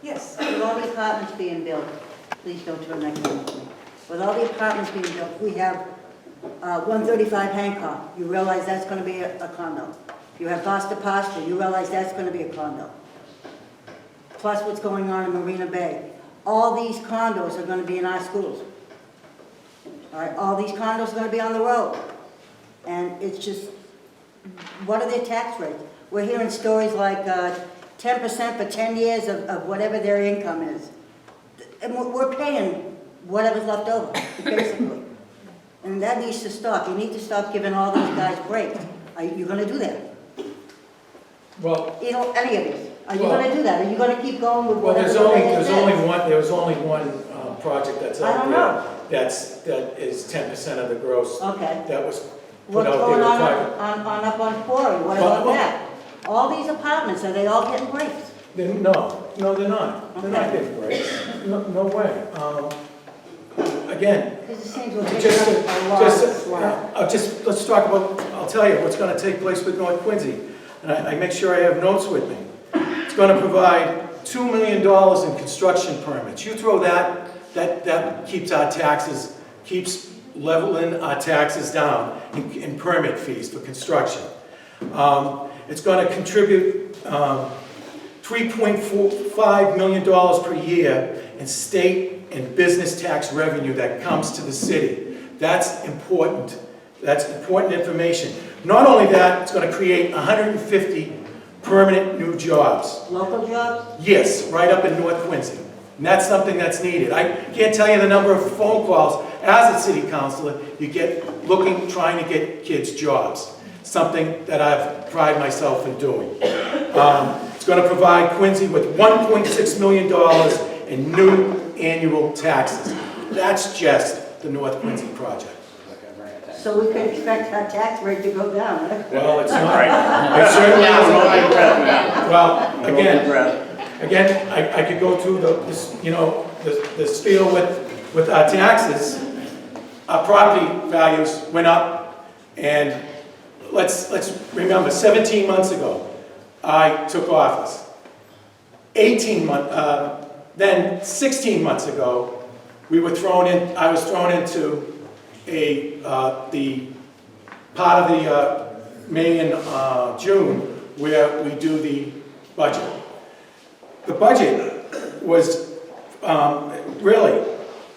Yes. With all the apartments being built, please don't turn that camera to me. With all the apartments being built, we have 135 Hancock. You realize that's going to be a condo. You have Foster Pasture. You realize that's going to be a condo. Plus what's going on in Marina Bay. All these condos are going to be in our schools. All right, all these condos are going to be on the road. And it's just, what are their tax rates? We're hearing stories like 10% for 10 years of whatever their income is. And we're paying whatever's left over, basically. And that needs to stop. You need to stop giving all these guys breaks. Are you going to do that? Well, You know, any of these. Are you going to do that? Are you going to keep going with well, whatever? there's only one project that's I out don't there. know. That is 10% of the gross. Okay. That was put What's out going there. on up on Quarry? What about that? All these apartments, are they all getting breaks? No, they're not. They're not getting breaks. No way. Again, Because it seems we're picking up a lot of slack. let's talk about, I'll tell you what's going to take place with North Quincy. And I make sure I have notes with me. It's going to provide $2 million in construction permits. You throw that keeps our taxes, keeps leveling our taxes down in permit fees for construction. It's going to contribute $3.45 million per year in state and business tax revenue that comes to the city. That's important. That's important information. Not only that, it's going to create 150 permanent new jobs. Local jobs? Yes, right up in North Quincy. And that's something that's needed. I can't tell you the number of phone calls as a city councilor you get trying to get kids jobs. Something that I've prided myself in doing. It's going to provide Quincy with $1.6 million in new annual taxes. That's just the North Quincy project. So we can expect our tax rate to go down, right? Well, it's not. It certainly isn't. Well, again, I could go through the spiel with our taxes. Our property values went up, and let's remember, 17 months ago, I took office. 18 months, then 16 months ago, I was thrown into the part of the May and June where we do the budget. The budget was really,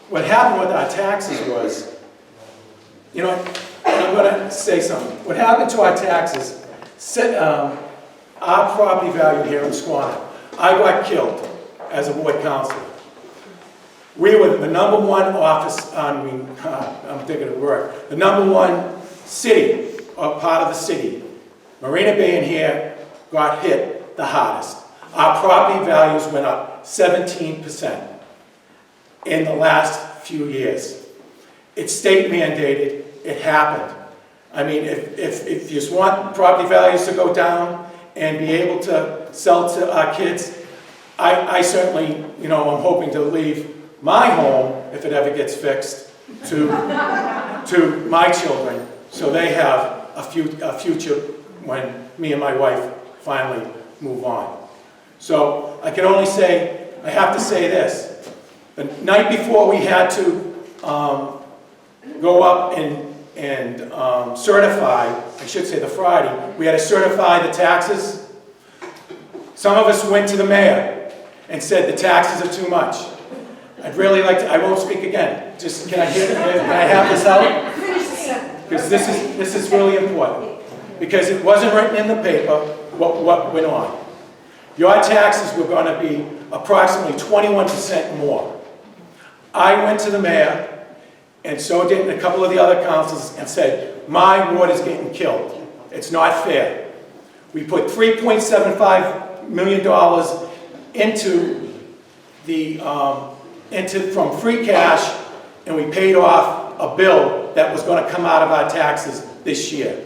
what happened with our taxes was, you know, I'm going to say something. What happened to our taxes, our property value here in Squantum, I got killed as a ward councilor. We were the #1 office, I'm thinking of the word, the #1 city, or part of the city. Marina Bay in here got hit the hardest. Our property values went up 17% in the last few years. It's state mandated, it happened. I mean, if you just want property values to go down and be able to sell to our kids, I certainly, I'm hoping to leave my home, if it ever gets fixed, to my children, so they have a future when me and my wife finally move on. So I can only say, I have to say this. The night before we had to go up and certify, I should say the Friday, we had to certify the taxes. Some of us went to the mayor and said the taxes are too much. I'd really like to, I won't speak again. Just, can I have this out? Because this is really important. Because it wasn't written in the paper what went on. Your taxes were going to be approximately 21% more. I went to the mayor, and so did a couple of the other councils, and said, my ward is getting killed. It's not fair. We put $3.75 million from free cash, and we paid off a bill that was going to come out of our taxes this year.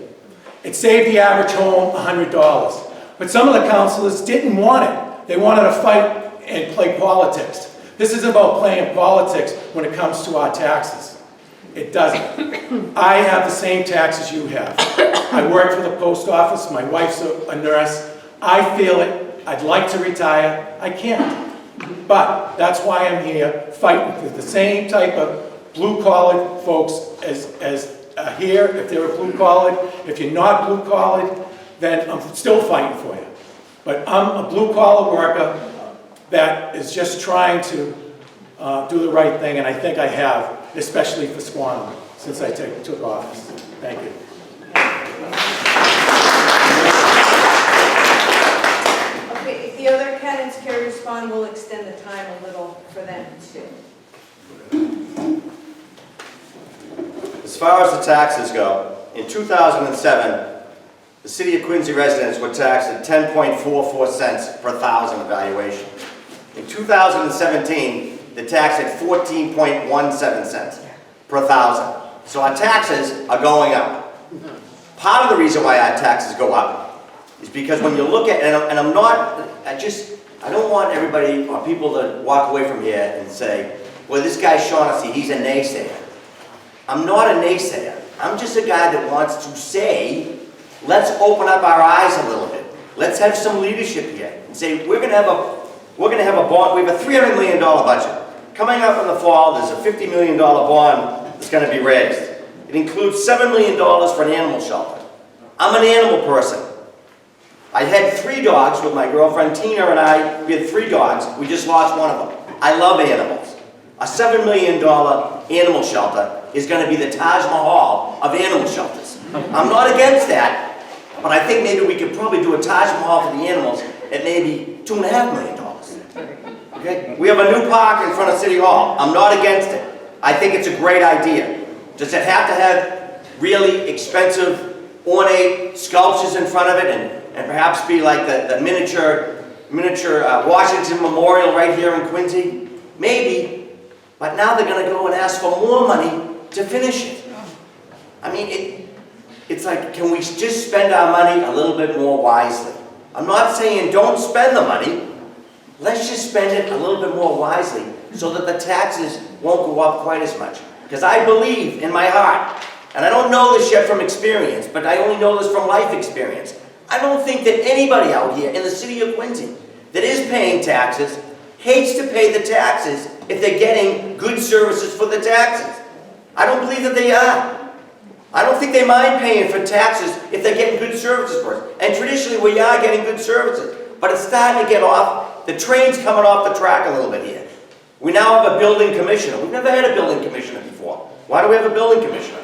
It saved the average home $100. But some of the councilors didn't want it. They wanted to fight and play politics. This isn't about playing politics when it comes to our taxes. It doesn't. I have the same taxes you have. I work for the post office. My wife's a nurse. I feel it. I'd like to retire. I can't. But that's why I'm here, fighting for the same type of blue-collar folks as here, if they're a blue-collar. If you're not blue-collar, then I'm still fighting for you. But I'm a blue-collar worker that is just trying to do the right thing, and I think I have, especially for Squantum, since I took office. Thank you. Okay, if the other candidates care to respond, we'll extend the time a little for them too. As far as the taxes go, in 2007, the City of Quincy residents were taxed at 10.44 cents per thousand evaluation. In 2017, the tax at 14.17 cents per thousand. So our taxes are going up. Part of the reason why our taxes go up is because when you look at, and I'm not, I don't want everybody or people to walk away from here and say, well, this guy Shaughnessy, he's a naysayer. I'm not a naysayer. I'm just a guy that wants to say, let's open up our eyes a little bit. Let's have some leadership here and say, we're going to have a bond. We have a $300 million budget. Coming up in the fall, there's a $50 million bond that's going to be raised. It includes $7 million for an animal shelter. I'm an animal person. I had 3 dogs with my girlfriend Tina and I. We had 3 dogs. We just lost one of them. I love animals. A $7 million animal shelter is going to be the Taj Mahal of animal shelters. I'm not against that, but I think maybe we could probably do a Taj Mahal for the animals at maybe $2.5 million. Okay? We have a new park in front of City Hall. I'm not against it. I think it's a great idea. Does it have to have really expensive, ornate sculptures in front of it and perhaps be like the miniature Washington Memorial right here in Quincy? Maybe. But now they're going to go and ask for more money to finish it. I mean, it's like, can we just spend our money a little bit more wisely? I'm not saying don't spend the money. Let's just spend it a little bit more wisely so that the taxes won't go up quite as much. Because I believe in my heart, and I don't know this yet from experience, but I only know this from life experience. I don't think that anybody out here in the city of Quincy that is paying taxes hates to pay the taxes if they're getting good services for the taxes. I don't believe that they are. I don't think they mind paying for taxes if they're getting good services for us. And traditionally we are getting good services. But it's starting to get off, the train's coming off the track a little bit here. We now have a building commissioner. We've never had a building commissioner before. Why do we have a building commissioner?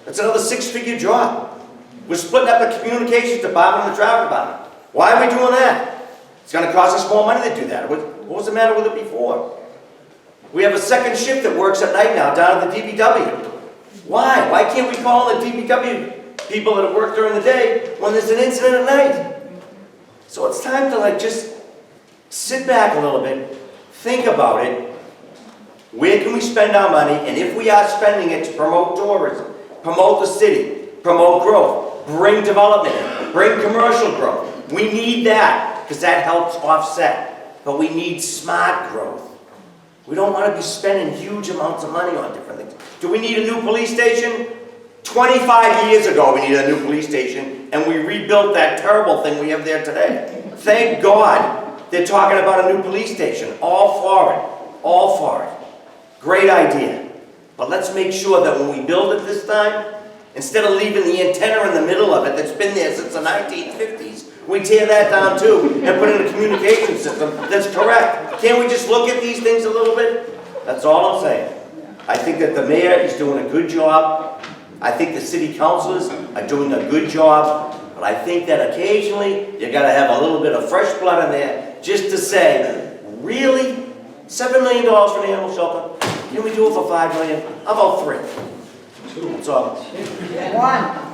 It's another 6-figure job. We're splitting up the communications department and the traffic department. Why are we doing that? It's going to cost us more money to do that. What was the matter with it before? We have a second shift that works at night now down at the DPW. Why? Why can't we call the DPW people that work during the day when there's an incident at night? So it's time to just sit back a little bit, think about it. Where can we spend our money? And if we are spending it to promote tourism, promote the city, promote growth, bring development in, bring commercial growth. We need that because that helps offset. But we need smart growth. We don't want to be spending huge amounts of money on different things. Do we need a new police station? 25 years ago we needed a new police station and we rebuilt that terrible thing we have there today. Thank God they're talking about a new police station. All for it. All for it. Great idea. But let's make sure that when we build it this time, instead of leaving the antenna in the middle of it that's been there since the 1950s, we tear that down too and put in a communication system that's correct. Can't we just look at these things a little bit? That's all I'm saying. I think that the mayor is doing a good job. I think the city councilors are doing a good job. But I think that occasionally you got to have a little bit of fresh blood in there just to say, really? $7 million for an animal shelter? Can we do it for $5 million? How about 3? That's all. 1.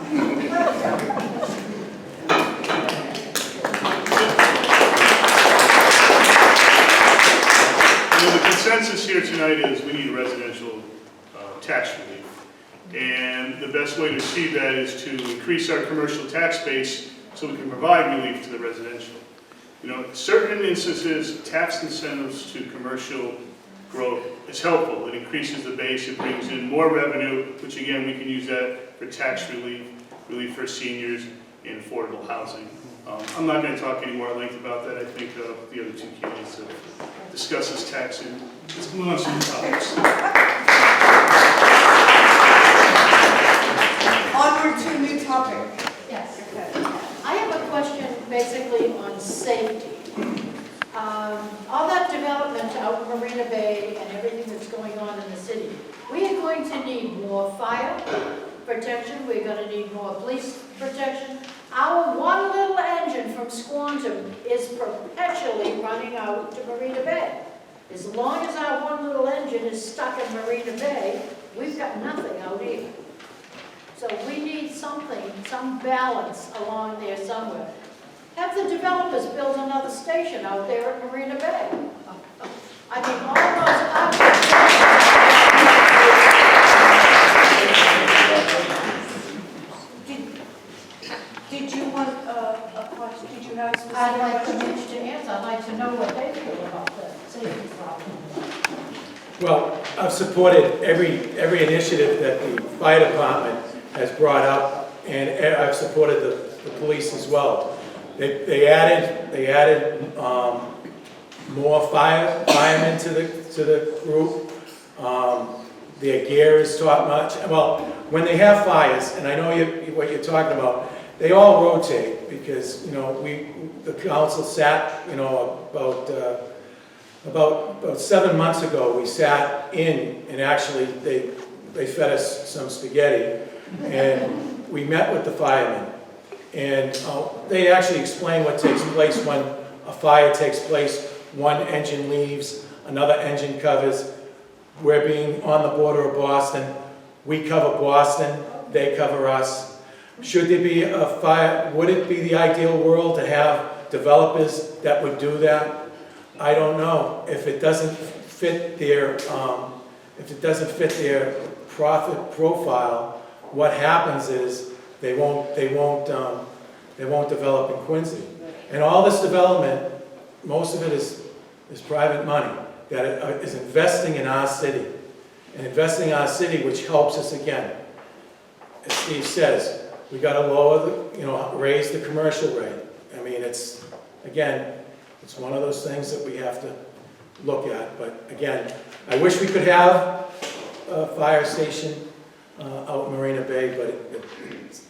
The consensus here tonight is we need residential tax relief. And the best way to achieve that is to increase our commercial tax base so we can provide relief to the residential. You know, certain instances, tax incentives to commercial growth is helpful. It increases the base, it brings in more revenue, which again, we can use that for tax relief, relief for seniors, and affordable housing. I'm not going to talk any more at length about that. I think the other two candidates have discuss this tax and let's move on to new topics. Onward to a new topic. Yes. I have a question basically on safety. All that development out in Marina Bay and everything that's going on in the city, we are going to need more fire protection, we're going to need more police protection. Our one little engine from Squantum is perpetually running out to Marina Bay. As long as our one little engine is stuck in Marina Bay, we've got nothing out here. So we need something, some balance along there somewhere. Have the developers build another station out there at Marina Bay. I mean, all those Did you want a question? Did you have a specific I'd like question? Mitch to answer. I'd like to know what they feel about the safety problem. Well, I've supported every initiative that the fire department has brought up, and I've supported the police as well. They added more firemen to the group. Their gear is top notch. Well, when they have fires, and I know what you're talking about, they all rotate because the council sat about 7 months ago. We sat in and actually they fed us some spaghetti, and we met with the firemen. And they actually explain what takes place when a fire takes place. One engine leaves, another engine covers. We're being on the border of Boston. We cover Boston, they cover us. Should there be a fire, would it be the ideal world to have developers that would do that? I don't know. If it doesn't fit their, profit profile, what happens is they won't develop in Quincy. And all this development, most of it is private money that is investing in our city. And investing in our city, which helps us again. As Steve says, we got to raise the commercial rate. I mean, it's one of those things that we have to look at. But again, I wish we could have a fire station out in Marina Bay, but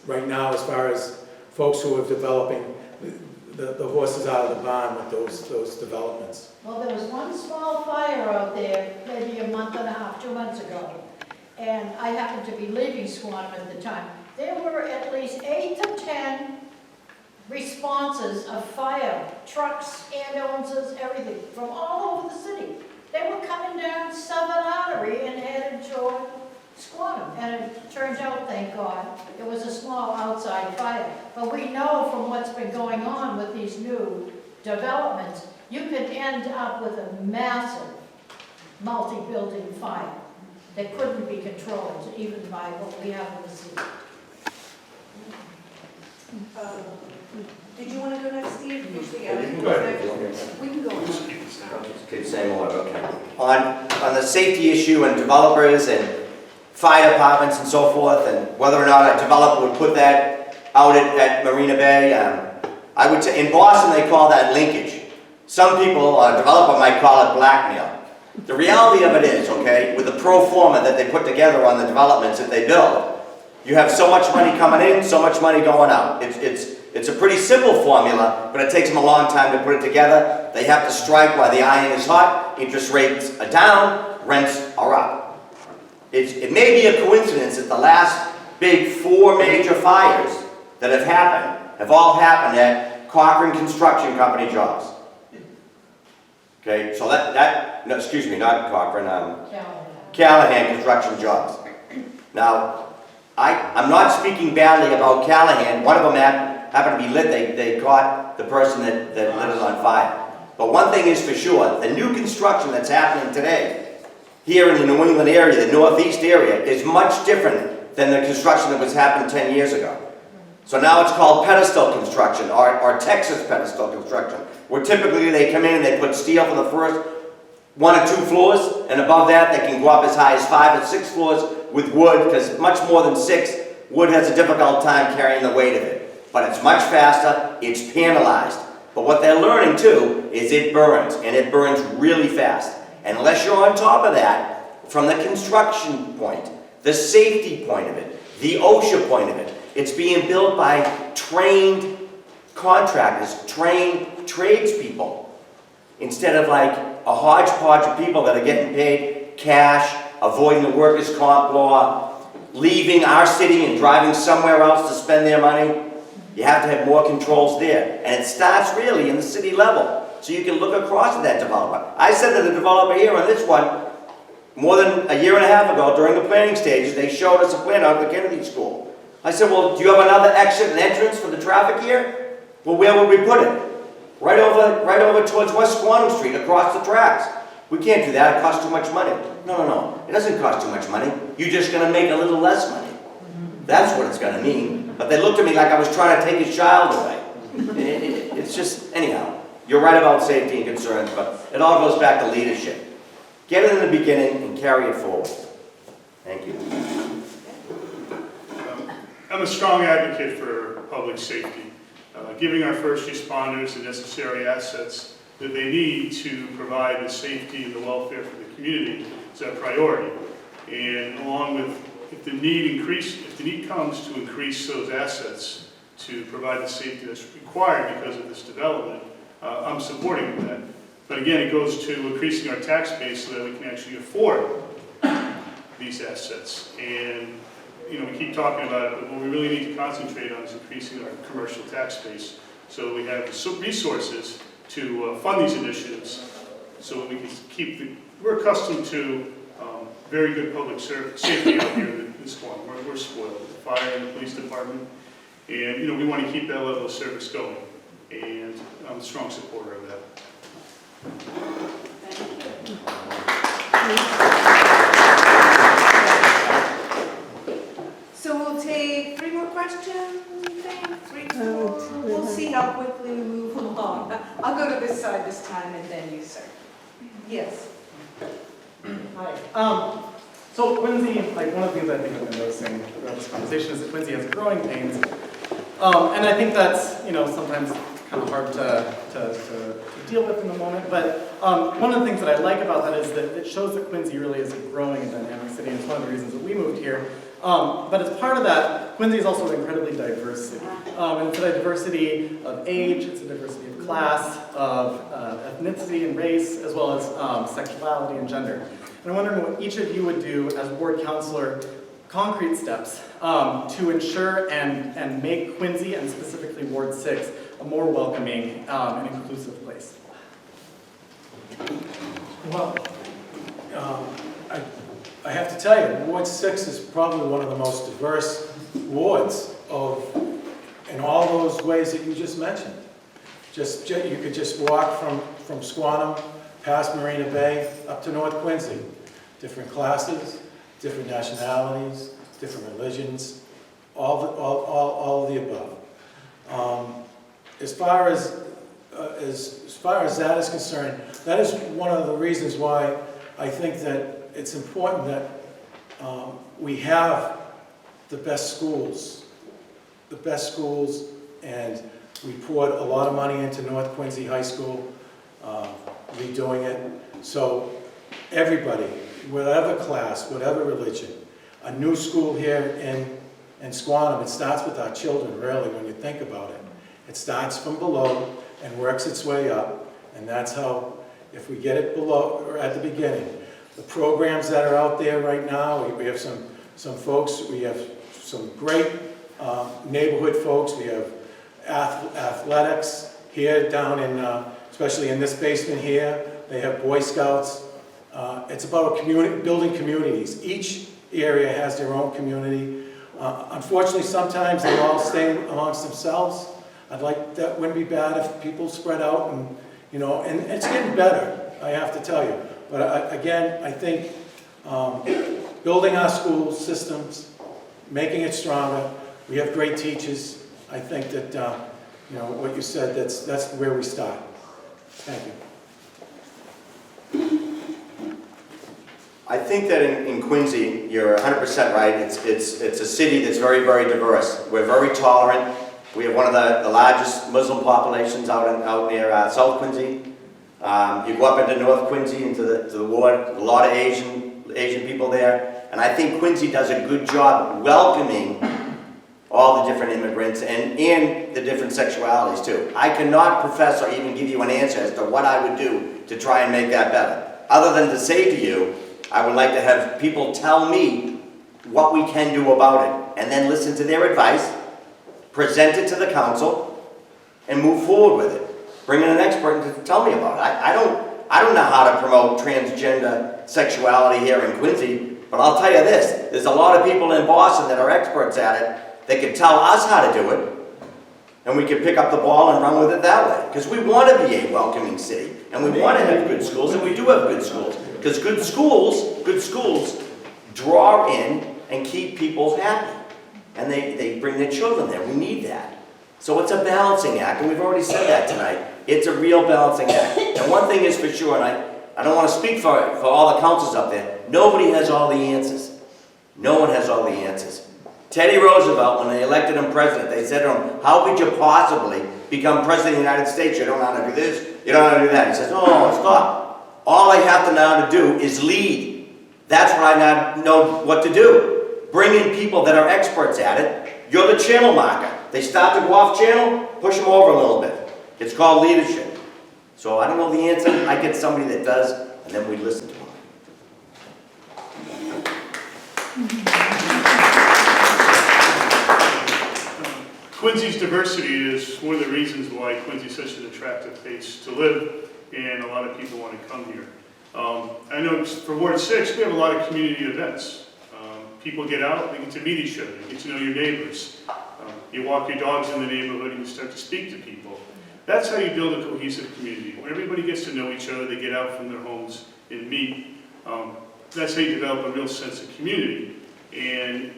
right now, as far as folks who are developing, the horses out of the barn with those developments. Well, there was one small fire out there maybe a month and a half, 2 months ago. And I happened to be leaving Squantum at the time. There were at least 8 to 10 responses of fire, trucks, ambulances, everything, from all over the city. They were coming down Southern Artery and headed toward Squantum. And it turned out, thank God, it was a small outside fire. But we know from what's been going on with these new developments, you can end up with a massive multi-building fire that couldn't be controlled even by what we have in the city. Did you want to go next, Steve? Usually, You can go ahead if you want. We can go next. Keep the same order, okay. On the safety issue and developers and fire departments and so forth, and whether or not a developer would put that out at Marina Bay, I would say in Boston they call that linkage. Some people, a developer might call it blackmail. The reality of it is, okay, with the pro forma that they put together on the developments that they build, you have so much money coming in, so much money going out. It's a pretty simple formula, but it takes them a long time to put it together. They have to strike while the iron is hot, interest rates are down, rents are up. It may be a coincidence that the last big 4 major fires that have all happened at Cochran Construction Company jobs. Okay, so no, excuse me, not Cochran, Callahan Construction jobs. Now, I'm not speaking badly about Callahan. One of them happened to be lit. They caught the person that lit it on fire. But one thing is for sure, the new construction that's happening today, here in the New England area, the Northeast area, is much different than the construction that was happening 10 years ago. So now it's called pedestal construction, or Texas pedestal construction, where typically they come in and they put steel for the first 1 or 2 floors, and above that they can go up as high as 5 or 6 floors with wood, because much more than 6, wood has a difficult time carrying the weight of it. But it's much faster, it's panelized. But what they're learning too is it burns, and it burns really fast. And unless you're on top of that, from the construction point, the safety point of it, the OSHA point of it, it's being built by trained contractors, trained tradespeople, instead of like a hodgepodge of people that are getting paid cash, avoiding the workers' comp law, leaving our city and driving somewhere else to spend their money. You have to have more controls there. And it starts really in the city level. So you can look across at that developer. I said to the developer here on this one, more than a year and a half ago, during the planning stages, they showed us a plan out of the Kennedy School. I said, well, do you have another exit and entrance for the traffic here? Well, where would we put it? Right over towards West Squantum Street, across the tracks. We can't do that, it costs too much money. No, it doesn't cost too much money. You're just gonna make a little less money. That's what it's gonna mean. But they looked at me like I was trying to take his child away. It's just, anyhow, you're right about safety and concerns, but it all goes back to leadership. Get it in the beginning and carry it forward. Thank you. I'm a strong advocate for public safety, giving our first responders the necessary assets that they need to provide the safety and the welfare for the community is a priority. And along with, if the need comes to increase those assets to provide the safety that's required because of this development, I'm supporting that. But again, it goes to increasing our tax base so that we can actually afford these assets. And you know, we keep talking about it, but what we really need to concentrate on is increasing our commercial tax base so we have the resources to fund these initiatives so that we can keep we're accustomed to very good public safety out here in this one. We're spoiled with the fire and the police department. And you know, we want to keep that level of service going. And I'm a strong supporter of that. So we'll take 3 more questions, I think, 3, 4. We'll see how quickly we move along. I'll go to this side this time and then you, sir. Yes. Hi. So Quincy, like one of the things I think I've been noticing throughout this conversation is that Quincy has growing pains. And I think that's, you know, sometimes kind of hard to deal with in the moment. But one of the things that I like about that is that it shows that Quincy really is a growing and dynamic city. And it's one of the reasons that we moved here. But as part of that, Quincy is also an incredibly diverse city. And it's a diversity of age, it's a diversity of class, of ethnicity and race, as well as sexuality and gender. And I'm wondering what each of you would do as ward councilor, concrete steps to ensure and make Quincy, and specifically Ward 6, a more welcoming and inclusive place. Well, I have to tell you, Ward 6 is probably one of the most diverse wards in all those ways that you just mentioned. You could just walk from Squantum, past Marina Bay, up to North Quincy. Different classes, different nationalities, different religions, all of the above. As far as that is concerned, that is one of the reasons why I think that it's important that we have the best schools, and we poured a lot of money into North Quincy High School, redoing it, so everybody, whatever class, whatever religion, a new school here in Squantum, it starts with our children, really, when you think about it. It starts from below and works its way up, and that's how, if we get it below, or at the beginning, the programs that are out there right now, we have some folks, we have some great neighborhood folks, we have athletics here down in, especially in this basement here, they have Boy Scouts. It's about building communities. Each area has their own community. Unfortunately, sometimes they all stay amongst themselves. That wouldn't be bad if people spread out and, you know, and it's getting better, I have to tell you. But again, I think building our school systems, making it stronger. We have great teachers. I think that, you know, what you said, that's where we start. Thank you. I think that in Quincy, you're 100% right. It's a city that's very, very diverse. We're very tolerant. We have one of the largest Muslim populations out near South Quincy. You go up into North Quincy, into the ward, a lot of Asian people there. And I think Quincy does a good job welcoming all the different immigrants and the different sexualities too. I cannot profess or even give you an answer as to what I would do to try and make that better. Other than to say to you, I would like to have people tell me what we can do about it, and then listen to their advice, present it to the council, and move forward with it. Bring in an expert to tell me about it. I don't know how to promote transgender sexuality here in Quincy, but I'll tell you this, there's a lot of people in Boston that are experts at it that can tell us how to do it, and we can pick up the ball and run with it that way. Because we want to be a welcoming city, and we want to have good schools, and we do have good schools. Because good schools draw in and keep people happy. And they bring their children there. We need that. So it's a balancing act, and we've already said that tonight. It's a real balancing act. And one thing is for sure, and I don't want to speak for all the councils up there, nobody has all the answers. No one has all the answers. Teddy Roosevelt, when they elected him president, they said to him, how could you possibly become president of the United States? You don't know how to do this, you don't know how to do that. He says, oh, stop. All I have to now to do is lead. That's what I now know what to do. Bring in people that are experts at it. You're the channel marker. They start to go off channel, push them over a little bit. It's called leadership. So I don't know the answer. I get somebody that does, and then we listen to them. Quincy's diversity is one of the reasons why Quincy is such an attractive place to live, and a lot of people want to come here. I know for Ward 6, we have a lot of community events. People get out, they get to meet each other, they get to know your neighbors. You walk your dogs in the neighborhood and you start to speak to people. That's how you build a cohesive community. When everybody gets to know each other, they get out from their homes and meet. That's how you develop a real sense of community. And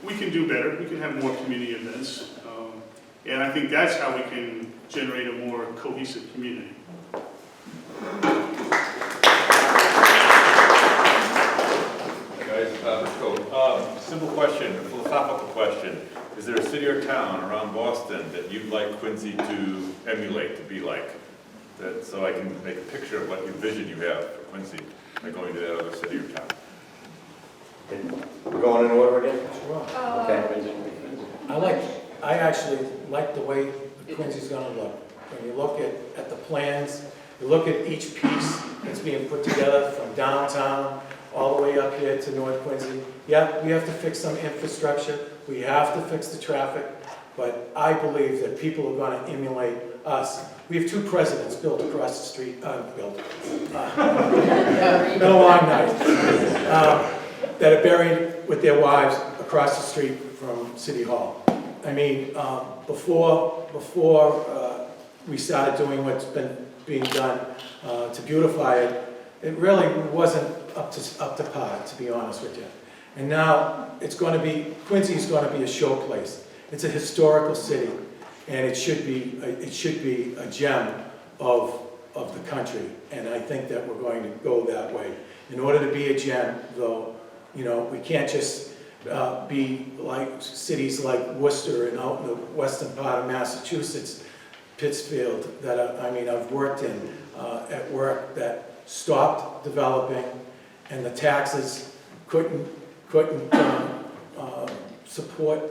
we can do better. We can have more community events. And I think that's how we can generate a more cohesive community. Simple question, a philosophical question. Is there a city or town around Boston that you'd like Quincy to emulate, to be like? So I can make a picture of what your vision you have for Quincy by going to that other city or town. We're going in order again? Sure. Okay. I actually like the way Quincy's gonna look. When you look at the plans, you look at each piece that's being put together from downtown all the way up here to North Quincy. Yeah, we have to fix some infrastructure, we have to fix the traffic, but I believe that people are gonna emulate us. We have two presidents built across the street, been a long night, that are buried with their wives across the street from City Hall. I mean, before we started doing what's been being done to beautify it, it really wasn't up to par, to be honest with you. And now it's going to be, Quincy's going to be a show place. It's a historical city, and it should be a gem of the country. And I think that we're going to go that way. In order to be a gem, though, you know, we can't just be like cities like Worcester and out in the western part of Massachusetts, Pittsfield, that I've worked in at work, that stopped developing, and the taxes couldn't support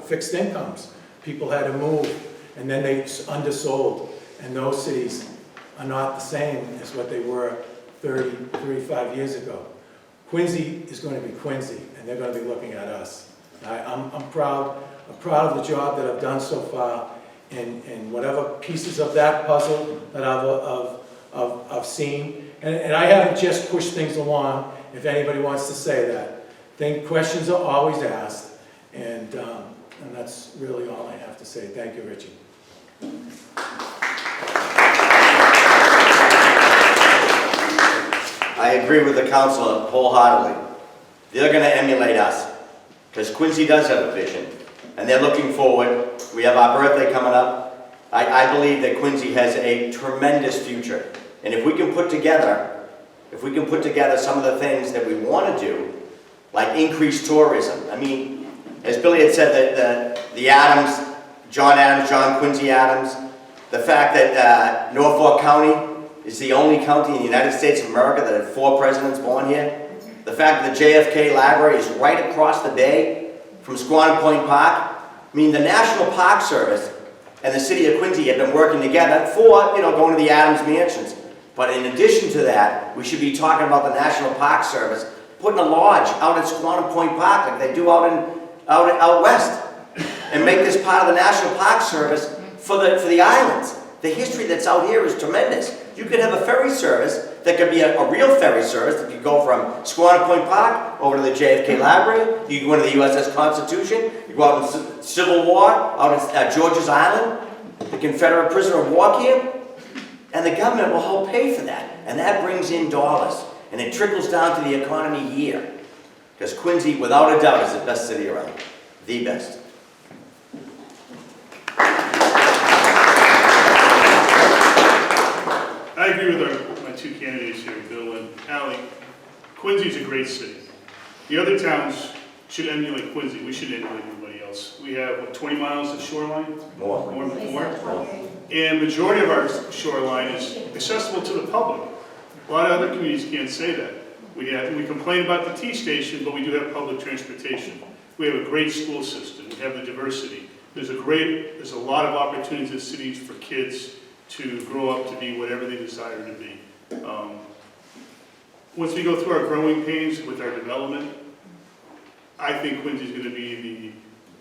fixed incomes. People had to move, and then they undersold, and those cities are not the same as what they were 30, 35 years ago. Quincy is going to be Quincy, and they're going to be looking at us. I'm proud of the job that I've done so far, and whatever pieces of that puzzle that I've seen. And I haven't just pushed things along, if anybody wants to say that. Questions are always asked, and that's really all I have to say. Thank you, Richie. I agree with the council wholeheartedly. They're going to emulate us, because Quincy does have a vision, and they're looking forward. We have our birthday coming up. I believe that Quincy has a tremendous future, and if we can put together some of the things that we want to do, like increase tourism. I mean, as Billy had said, the Adams, John Quincy Adams, the fact that Norfolk County is the only county in the United States of America that had 4 presidents born here, the fact that the JFK Library is right across the bay from Squantum Point Park. I mean, the National Park Service and the city of Quincy have been working together for, going to the Adams mansions. But in addition to that, we should be talking about the National Park Service putting a lodge out at Squantum Point Park like they do out west, and make this part of the National Park Service for the islands. The history that's out here is tremendous. You could have a ferry service that could be a real ferry service that could go from Squantum Point Park over to the JFK Library. You could go into the USS Constitution. You go out in Civil War, out at George's Island, the Confederate prisoner of war camp, and the government will help pay for that. And that brings in dollars, and it trickles down to the economy here. Because Quincy, without a doubt, is the best city around. The best. I agree with my 2 candidates here, Bill and Alie. Quincy's a great city. The other towns should emulate Quincy. We should emulate everybody else. We have, what, 20 miles of shoreline? More. And majority of our shoreline is accessible to the public. A lot of other communities can't say that. We complain about the T station, but we do have public transportation. We have a great school system. We have the diversity. There's a lot of opportunities in cities for kids to grow up to be whatever they desire to be. Once we go through our growing pains with our development, I think Quincy is going to be the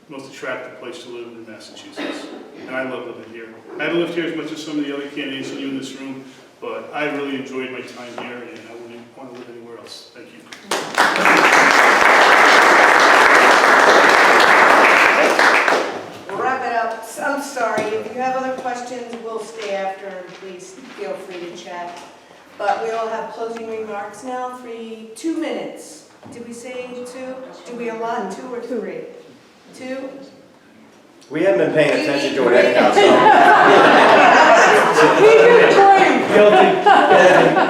most attractive place to live in Massachusetts. And I love living here. I haven't lived here as much as some of the other candidates and you in this room, but I really enjoyed my time here and I wouldn't want to live anywhere else. Thank you. We'll wrap it up. I'm sorry, if you have other questions, we'll stay after, and please feel free to chat. But we all have closing remarks now, 2 minutes. Did we say 2? Do we allot 2 or 3? 2? We haven't been paying attention to it anyhow, so.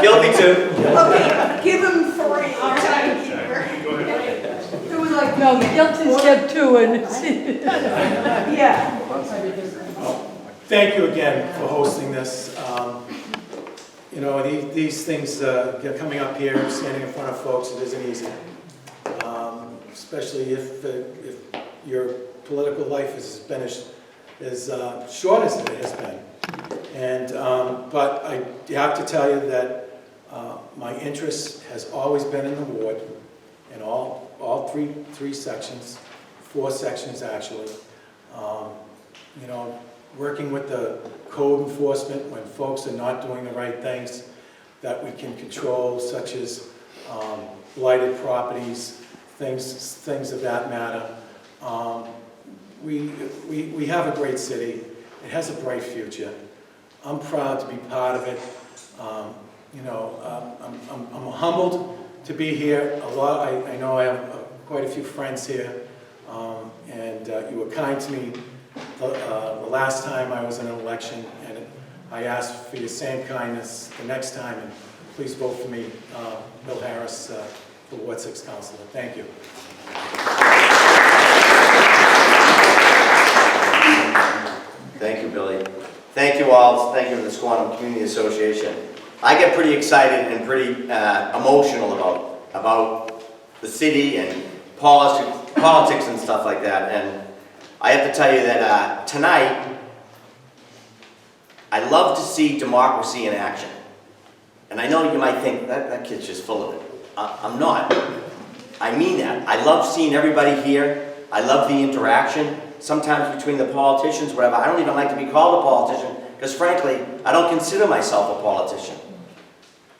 Guilty too. Okay, give him 3, timekeeper. Go ahead. Who would like to No, begin? Milton step 2 and Yeah. Thank you again for hosting this. These things, coming up here, standing in front of folks, it isn't easy. Especially if your political life has been as short as it has been. And, but I have to tell you that my interest has always been in the ward, in all three sections, 4 sections actually. Working with the code enforcement when folks are not doing the right things that we can control, such as blighted properties, things of that matter. We have a great city. It has a bright future. I'm proud to be part of it. I'm humbled to be here. I know I have quite a few friends here, and you were kind to me the last time I was in an election, and I asked for your same kindness the next time, and please vote for me, Bill Harris, for Ward 6 Councilor. Thank you. Thank you, Billy. Thank you all. Thank you to the Squantum Community Association. I get pretty excited and pretty emotional about the city and politics and stuff like that. And I have to tell you that tonight, I love to see democracy in action. And I know you might think, that kid's just full of it. I'm not. I mean that. I love seeing everybody here. I love the interaction, sometimes between the politicians, whatever. I don't even like to be called a politician, because frankly, I don't consider myself a politician.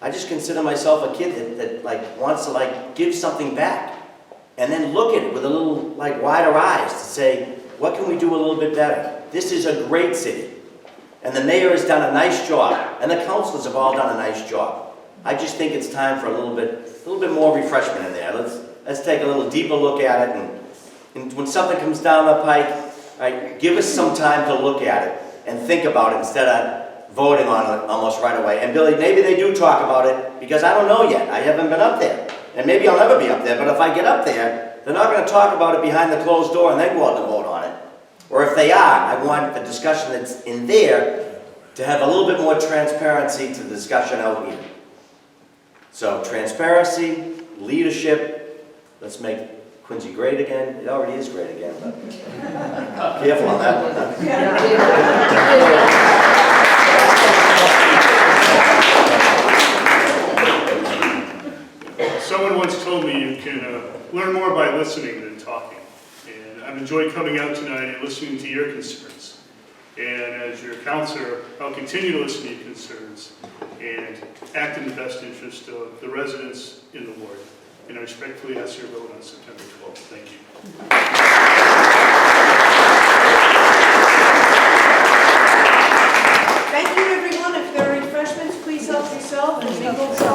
I just consider myself a kid that wants to give something back. And then look at it with a little wider eyes to say, what can we do a little bit better? This is a great city. And the mayor has done a nice job, and the councilors have all done a nice job. I just think it's time for a little bit more refreshment in there. Let's take a little deeper look at it, and when something comes down the pike, give us some time to look at it and think about it instead of voting on it almost right away. And Billy, maybe they do talk about it, because I don't know yet. I haven't been up there. And maybe I'll never be up there, but if I get up there, they're not gonna talk about it behind the closed door and then go out and vote on it. Or if they are, I want the discussion that's in there to have a little bit more transparency to the discussion out here. So transparency, leadership, let's make Quincy great again. It already is great again, but careful on that one. Huh? Someone once told me you can learn more by listening than talking. And I've enjoyed coming out tonight and listening to your concerns. And as your counselor, I'll continue to listen to your concerns and act in the best interest of the residents in the ward. And I respectfully ask your vote on September 12th. Thank you. Thank you, everyone. If there are refreshments, please help yourself and mingle.